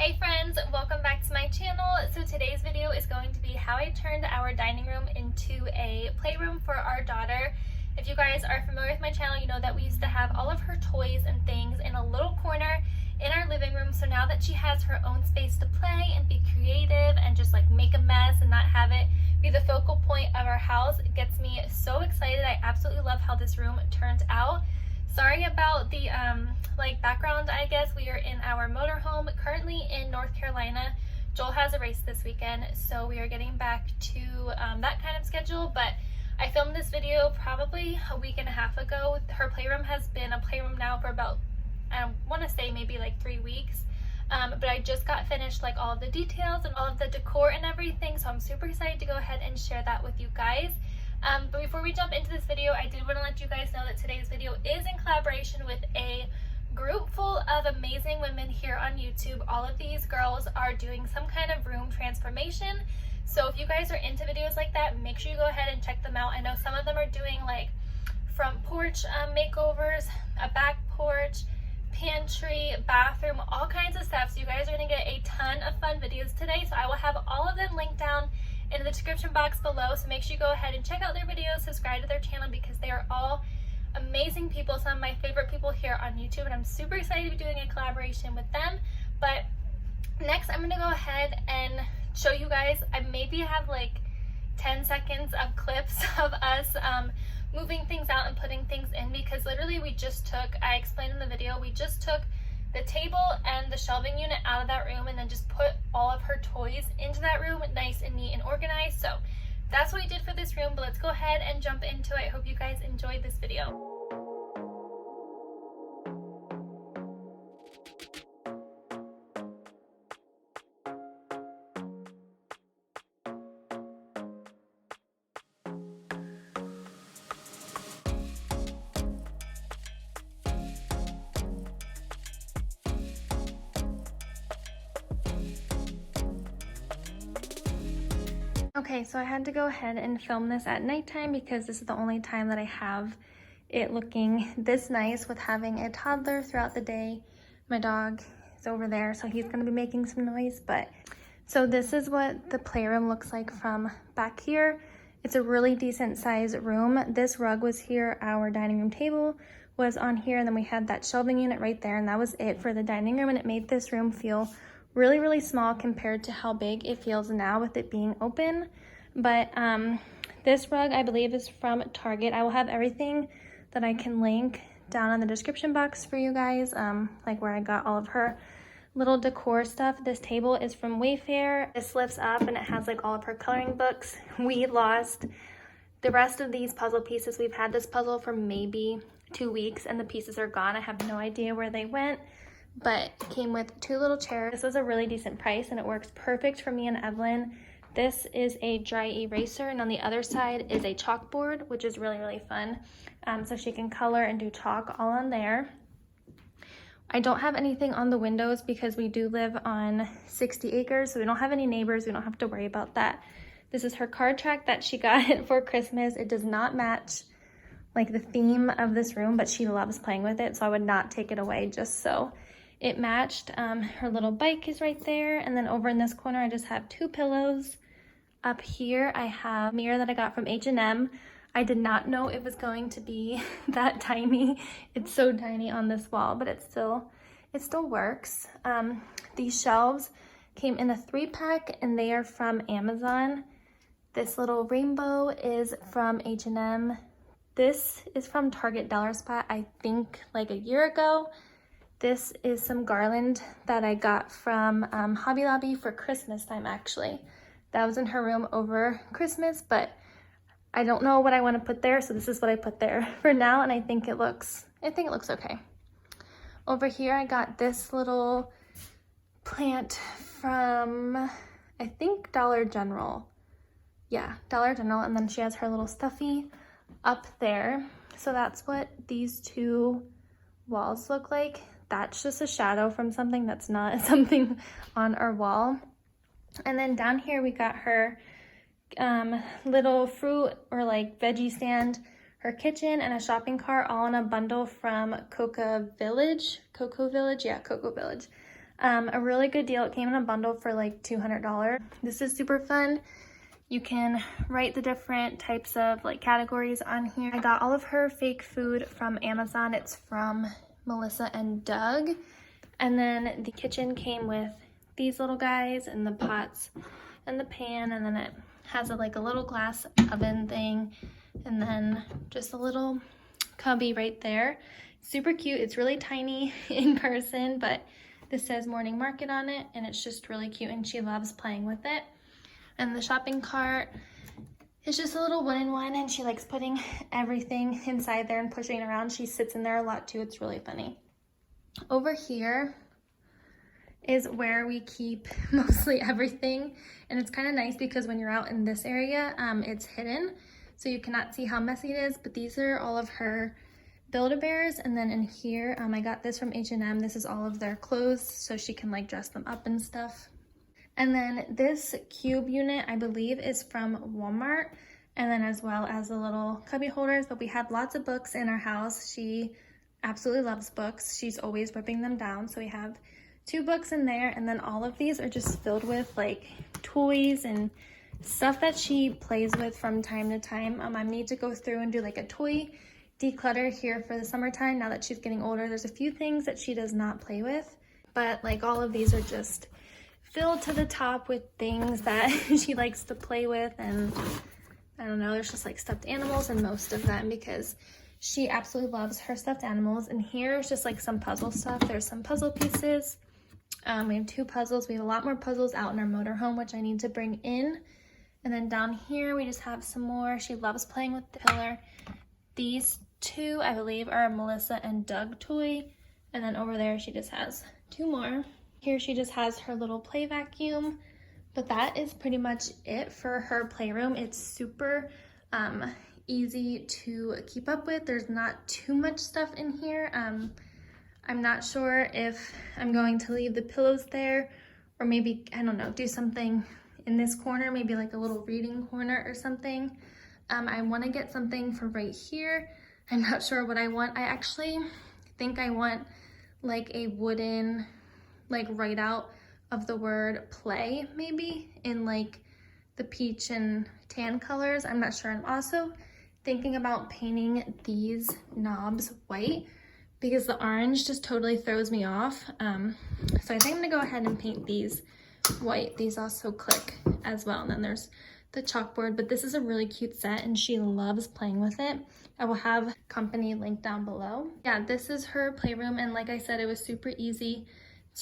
Hey friends, welcome back to my channel. So today's video is going to be how I turned our dining room into a playroom for our daughter. If you guys are familiar with my channel, you know that we used to have all of her toys and things in a little corner in our living room. So now that she has her own space to play and be creative and just like make a mess and not have it be the focal point of our house, it gets me so excited. I absolutely love how this room turned out. Sorry about the background, I guess. We are in our motorhome currently in North Carolina. Joel has a race this weekend, so we are getting back to that kind of schedule, but I filmed this video probably a week and a half ago. Her playroom has been a playroom now for about, I want to say maybe like 3 weeks, but I just got finished like all of the details and all of the decor and everything, so I'm super excited to go ahead and share that with you guys. But before we jump into this video, I did want to let you guys know that today's video is in collaboration with a group full of amazing women here on YouTube. All of these girls are doing some kind of room transformation. So if you guys are into videos like that, make sure you go ahead and check them out. I know some of them are doing like front porch makeovers, a back porch, pantry, bathroom, all kinds of stuff. So you guys are going to get a ton of fun videos today. So I will have all of them linked down in the description box below, so make sure you go ahead and check out their videos, subscribe to their channel, because they are all amazing people, some of my favorite people here on YouTube, and I'm super excited to be doing a collaboration with them. But next I'm going to go ahead and show you guys, I maybe have like 10 seconds of clips of us moving things out and putting things in, because literally we just took, I explained in the video, we just took the table and the shelving unit out of that room and then just put all of her toys into that room, nice and neat and organized. So that's what we did for this room, but let's go ahead and jump into it. I hope you guys enjoyed this video. Okay, so I had to go ahead and film this at nighttime because this is the only time that I have it looking this nice with having a toddler throughout the day. My dog is over there, so he's gonna be making some noise, but so this is what the playroom looks like from back here. It's a really decent size room. This rug was here, our dining room table was on here, and then we had that shelving unit right there, and that was it for the dining room, and it made this room feel really small compared to how big it feels now with it being open. But this rug I believe is from Target. I will have everything that I can link down in the description box for you guys, like where I got all of her little decor stuff. This table is from Wayfair. This lifts up and it has like all of her coloring books. We lost the rest of these puzzle pieces. We've had this puzzle for maybe 2 weeks and the pieces are gone. I have no idea where they went, but it came with 2 little chairs. This was a really decent price and it works perfect for me and Evelyn. This is a dry eraser, and on the other side is a chalkboard, which is really fun. So she can color and do chalk all on there. I don't have anything on the windows because we do live on 60 acres, so we don't have any neighbors. We don't have to worry about that. This is her card track that she got for Christmas. It does not match like the theme of this room, but she loves playing with it, so I would not take it away just so it matched. Her little bike is right there, and then over in this corner I just have 2 pillows. Up here I have a mirror that I got from H&M. I did not know it was going to be that tiny. It's so tiny on this wall, but it still works. These shelves came in a 3-pack and they are from Amazon. This little rainbow is from H&M. This is from Target Dollar Spot, I think like a year ago. This is some garland that I got from Hobby Lobby for Christmas time, actually. That was in her room over Christmas, but I don't know what I want to put there, so this is what I put there for now, and I think it looks okay. Over here I got this little plant from, I think, Dollar General. Yeah, Dollar General, and then she has her little stuffy up there. So that's what these 2 walls look like. That's just a shadow from something that's not something on our wall. And then down here we got her little fruit or like veggie stand, her kitchen, and a shopping cart all in a bundle from Cocoa Village. Yeah, Cocoa Village. A really good deal. It came in a bundle for like $200. This is super fun. You can write the different types of like categories on here. I got all of her fake food from Amazon. It's from Melissa and Doug. And then the kitchen came with these little guys and the pots and the pan, and then it has like a little glass oven thing, and then just a little cubby right there. Super cute. It's really tiny in person, but this says Morning Market on it, and it's just really cute, and she loves playing with it. And the shopping cart is just a little wooden one, and she likes putting everything inside there and pushing it around. She sits in there a lot too. It's really funny. Over here is where we keep mostly everything, and it's kind of nice because when you're out in this area, it's hidden, so you cannot see how messy it is. But these are all of her Build-A-Bears, and then in here, I got this from H&M. This is all of their clothes, so she can like dress them up and stuff. And then this cube unit, I believe, is from Walmart, and then as well as the little cubby holders. But we had lots of books in our house. She absolutely loves books. She's always ripping them down, so we have 2 books in there, and then all of these are just filled with like toys and stuff that she plays with from time to time. I need to go through and do like a toy declutter here for the summertime. Now that she's getting older, there's a few things that she does not play with, but like all of these are just filled to the top with things that she likes to play with. And I don't know, there's just like stuffed animals in most of them because she absolutely loves her stuffed animals. And here's just like some puzzle stuff. There's some puzzle pieces. We have 2 puzzles. We have a lot more puzzles out in our motorhome, which I need to bring in. And then down here, we just have some more. She loves playing with the pillar. These 2, I believe, are a Melissa and Doug toy. And then over there, she just has 2 more. Here she just has her little play vacuum, but that is pretty much it for her playroom. It's super easy to keep up with. There's not too much stuff in here. I'm not sure if I'm going to leave the pillows there, or maybe, I don't know, do something in this corner, maybe like a little reading corner or something. I want to get something for right here. I'm not sure what I want. I actually think I want like a wooden like write out of the word play, maybe in like the peach and tan colors. I'm not sure. I'm also thinking about painting these knobs white because the orange just totally throws me off. So I think I'm gonna go ahead and paint these white. These also click as well. And then there's the chalkboard, but this is a really cute set and she loves playing with it. I will have company linked down below. Yeah, this is her playroom, and like I said, it was super easy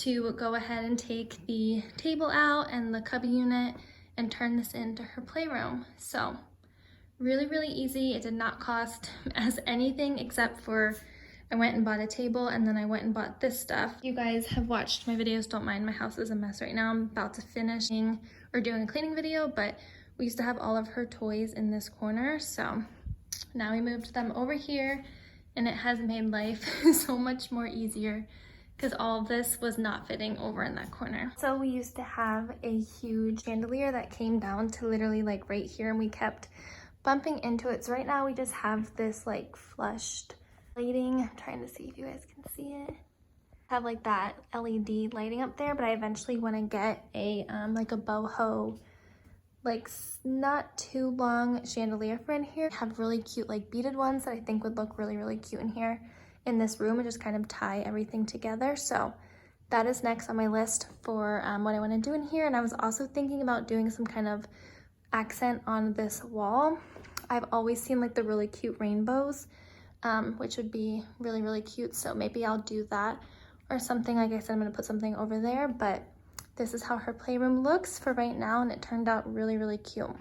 to go ahead and take the table out and the cubby unit and turn this into her playroom. So really, really easy. It did not cost us anything except for I went and bought a table, and then I went and bought this stuff. You guys have watched my videos, don't mind, my house is a mess right now. I'm about to finish or doing a cleaning video, but we used to have all of her toys in this corner, so now we moved them over here, and it has made life so much more easier because all of this was not fitting over in that corner. So we used to have a huge chandelier that came down to literally like right here, and we kept bumping into it. So right now we just have this like flushed lighting. I'm trying to see if you guys can see it. Have like that LED lighting up there, but I eventually want to get a like a boho, like not too long chandelier for in here. Have really cute like beaded ones that I think would look really, really cute in here in this room, and just kind of tie everything together. So that is next on my list for what I want to do in here. And I was also thinking about doing some kind of accent on this wall. I've always seen like the really cute rainbows, which would be really, really cute. So maybe I'll do that or something. Like I said, I'm going to put something over there, but this is how her playroom looks for right now, and it turned out really, really cute.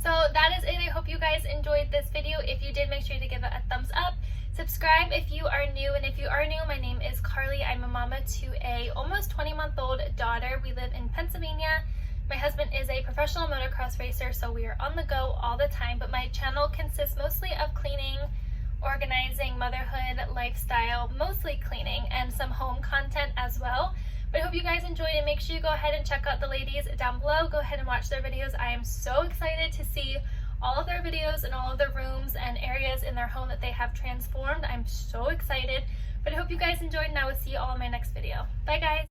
So that is it. I hope you guys enjoyed this video. If you did, make sure to give it a thumbs up. Subscribe if you are new, and if you are new, my name is Carlie. I'm a mama to a almost 20-month-old daughter. We live in Pennsylvania. My husband is a professional motocross racer, so we are on the go all the time, but my channel consists mostly of cleaning, organizing, motherhood, lifestyle, mostly cleaning, and some home content as well. But I hope you guys enjoyed, and make sure you go ahead and check out the ladies down below. Go ahead and watch their videos. I am so excited to see all of their videos and all of the rooms and areas in their home that they have transformed. I'm so excited. But I hope you guys enjoyed, and I will see you all in my next video. Bye guys!